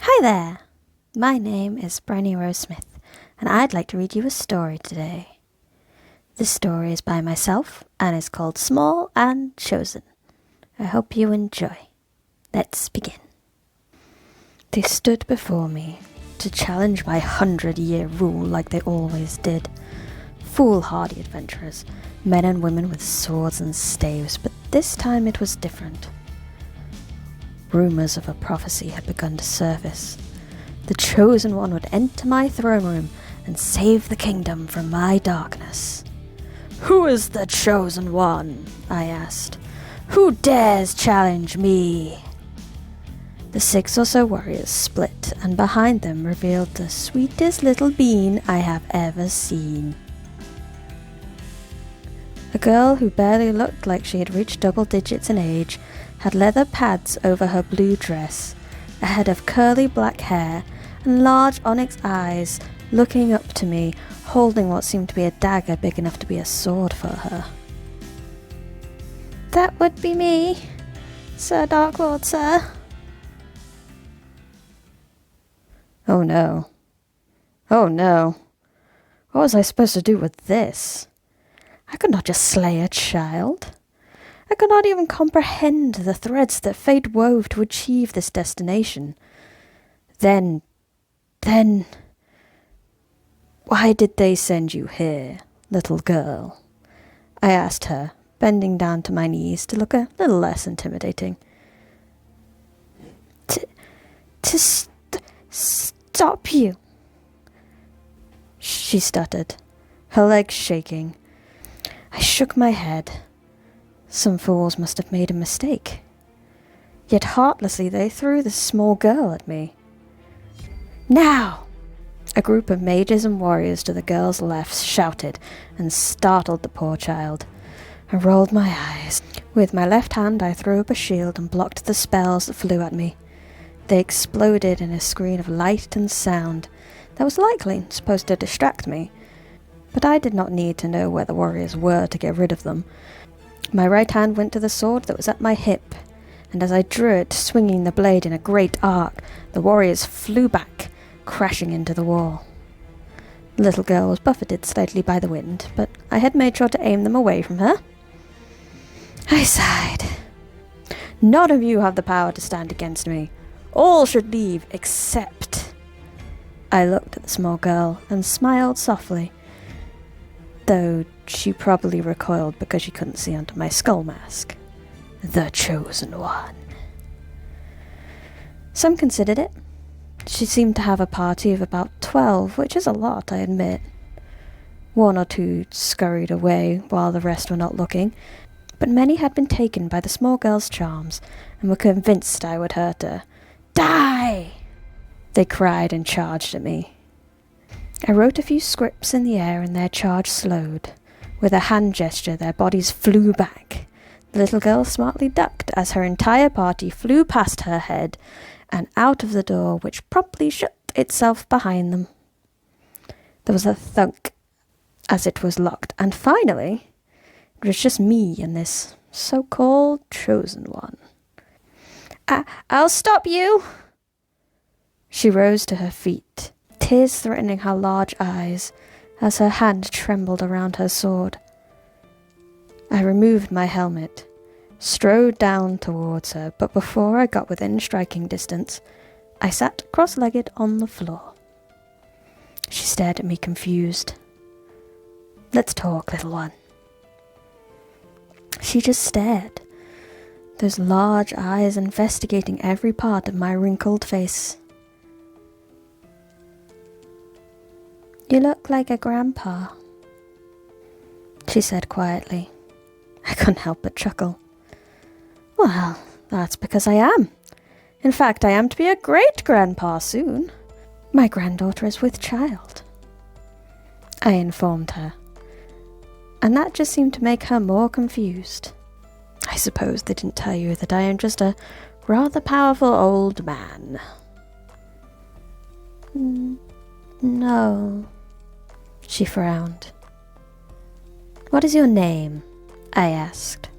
Hi there! My name is Bryony Rose Smith, and I'd like to read you a story today. This story is by myself and is called Small and Chosen. I hope you enjoy. Let's begin. They stood before me to challenge my 100-year rule like they always did. Foolhardy adventurers, men and women with swords and staves, but this time it was different. Rumours of a prophecy had begun to surface. The Chosen One would enter my throne room and save the kingdom from my darkness. "Who is the Chosen One?" I asked. "Who dares challenge me?" The 6 or so warriors split, and behind them revealed the sweetest little being I have ever seen. A girl who barely looked like she had reached double digits in age had leather pads over her blue dress, a head of curly black hair, and large onyx eyes, looking up to me, holding what seemed to be a dagger big enough to be a sword for her. "That would be me, Sir Darklord, sir." Oh no. Oh no. What was I supposed to do with this? I could not just slay a child. I could not even comprehend the threads that fate wove to achieve this destination. Then, why did they send you here, little girl? I asked her, bending down to my knees to look a little less intimidating. To stop you, she stuttered, her legs shaking. I shook my head. Some fools must have made a mistake. Yet heartlessly they threw this small girl at me. "Now!" A group of mages and warriors to the girl's left shouted and startled the poor child. I rolled my eyes. With my left hand I threw up a shield and blocked the spells that flew at me. They exploded in a screen of light and sound that was likely supposed to distract me, but I did not need to know where the warriors were to get rid of them. My right hand went to the sword that was at my hip, and as I drew it, swinging the blade in a great arc, the warriors flew back, crashing into the wall. The little girl was buffeted slightly by the wind, but I had made sure to aim them away from her. I sighed. "None of you have the power to stand against me. All should leave except..." I looked at the small girl and smiled softly, though she probably recoiled because she couldn't see under my skull mask. "The Chosen One." Some considered it. She seemed to have a party of about 12, which is a lot, I admit. 1 or 2 scurried away while the rest were not looking, but many had been taken by the small girl's charms and were convinced I would hurt her. "Die!" they cried and charged at me. I wrote a few scripts in the air and their charge slowed. With a hand gesture, their bodies flew back. The little girl smartly ducked as her entire party flew past her head and out of the door, which promptly shut itself behind them. There was a thunk as it was locked, and finally, it was just me and this so-called Chosen One. I'll stop you!" She rose to her feet, tears threatening her large eyes as her hand trembled around her sword. I removed my helmet, strode down towards her, but before I got within striking distance, I sat cross-legged on the floor. She stared at me confused. "Let's talk, little one." She just stared, those large eyes investigating every part of my wrinkled face. "You look like a grandpa," she said quietly. I couldn't help but chuckle. "Well, that's because I am. In fact, I am to be a great-grandpa soon. My granddaughter is with child," I informed her, and that just seemed to make her more confused. "I suppose they didn't tell you that I am just a rather powerful old man." "No," she frowned. "What is your name?" I asked.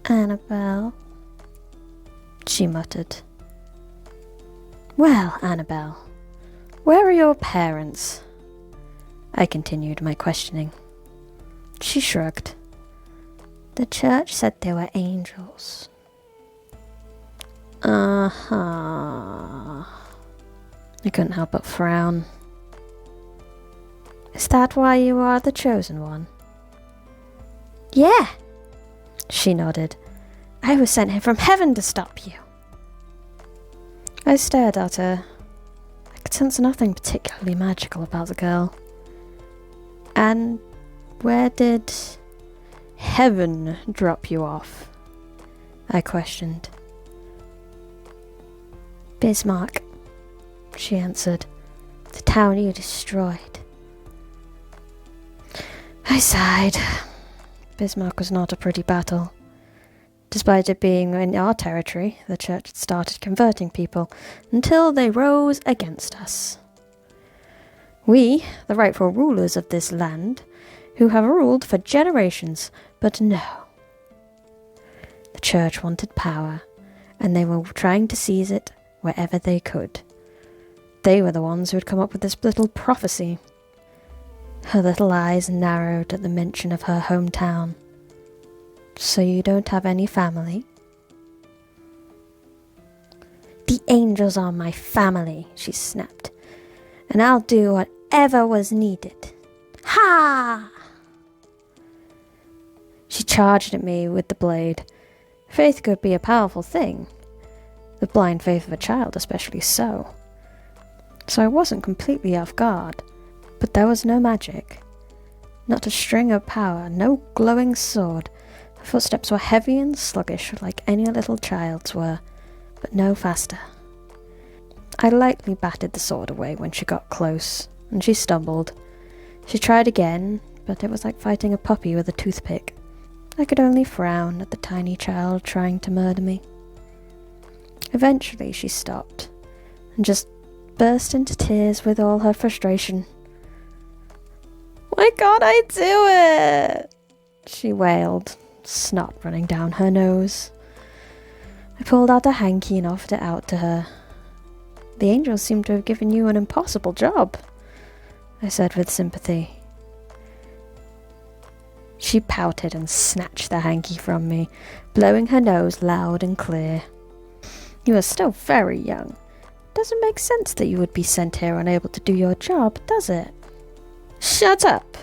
"Annabelle," she muttered. Well, Annabel, where are your parents? I continued my questioning. She shrugged. The church said they were angels. Uh-huh. I couldn't help but frown. Is that why you are the chosen one? Yeah, she nodded. I was sent here from heaven to stop you. I stared at her. I could sense nothing particularly magical about the girl. And where did heaven drop you off? I questioned. Bismarck, she answered. The town you destroyed. I sighed. Bismarck was not a pretty battle. Despite it being in our territory, the church had started converting people until they rose against us. We, the rightful rulers of this land, who have ruled for generations, but no. The church wanted power, and they were trying to seize it wherever they could. They were the ones who had come up with this little prophecy. Her little eyes narrowed at the mention of her hometown. So you don't have any family? The angels are my family, she snapped. And I'll do whatever was needed. Ha! She charged at me with the blade. Faith could be a powerful thing. The blind faith of a child especially so. So I wasn't completely off guard. But there was no magic. Not a string of power, no glowing sword. Her footsteps were heavy and sluggish, like any little child's were, but no faster. I lightly batted the sword away when she got close, and she stumbled. She tried again, but it was like fighting a puppy with a toothpick. I could only frown at the tiny child trying to murder me. Eventually she stopped, and just burst into tears with all her frustration. Why can't I do it? She wailed, snot running down her nose. I pulled out a hanky and offered it out to her. The angels seem to have given you an impossible job, I said with sympathy. She pouted and snatched the hanky from me, blowing her nose loud and clear. You are still very young. Doesn't make sense that you would be sent here unable to do your job, does it? Shut up,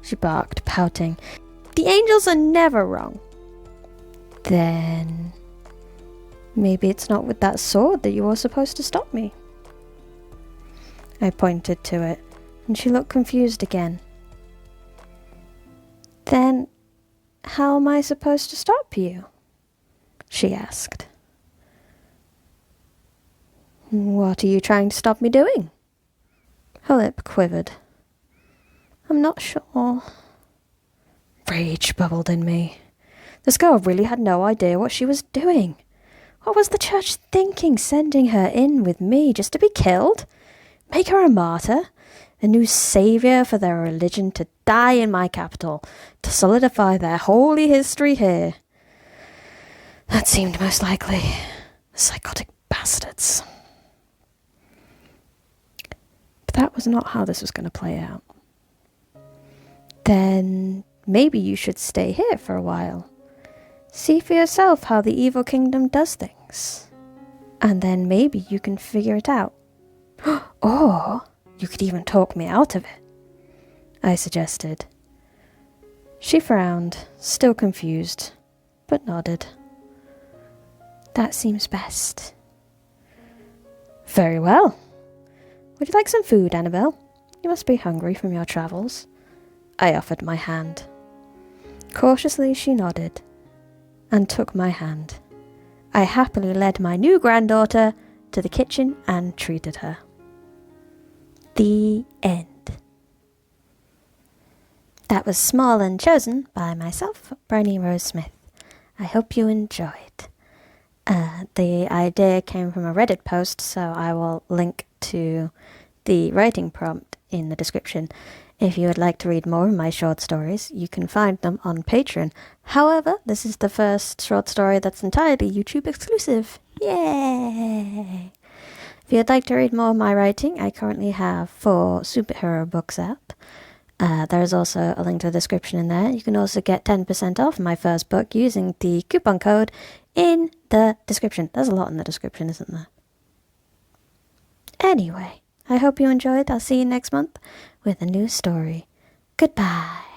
she barked, pouting. The angels are never wrong. Then maybe it's not with that sword that you were supposed to stop me. I pointed to it, and she looked confused again. Then how am I supposed to stop you? She asked. What are you trying to stop me doing? Her lip quivered. I'm not sure. Rage bubbled in me. This girl really had no idea what she was doing. What was the church thinking, sending her in with me just to be killed? Make her a martyr? A new saviour for their religion to die in my capital, to solidify their holy history here? That seemed most likely. Psychotic bastards. But that was not how this was going to play out. Then maybe you should stay here for a while. See for yourself how the evil kingdom does things. And then maybe you can figure it out. Or you could even talk me out of it, I suggested. She frowned, still confused, but nodded. That seems best. Very well. Would you like some food, Annabel? You must be hungry from your travels. I offered my hand. Cautiously she nodded and took my hand. I happily led my new granddaughter to the kitchen and treated her. The end. That was Small and Chosen by myself, Bryony Rose Smith. I hope you enjoyed. The idea came from a Reddit post, so I will link to the writing prompt in the description. If you would like to read more of my short stories, you can find them on Patreon. However, this is the first short story that's entirely YouTube exclusive. Yay! If you'd like to read more of my writing, I currently have 4 superhero books out. There's also a link to the description in there. You can also get 10% off my first book using the coupon code in the description. There's a lot in the description, isn't there? Anyway, I hope you enjoyed. I'll see you next month with a new story. Goodbye.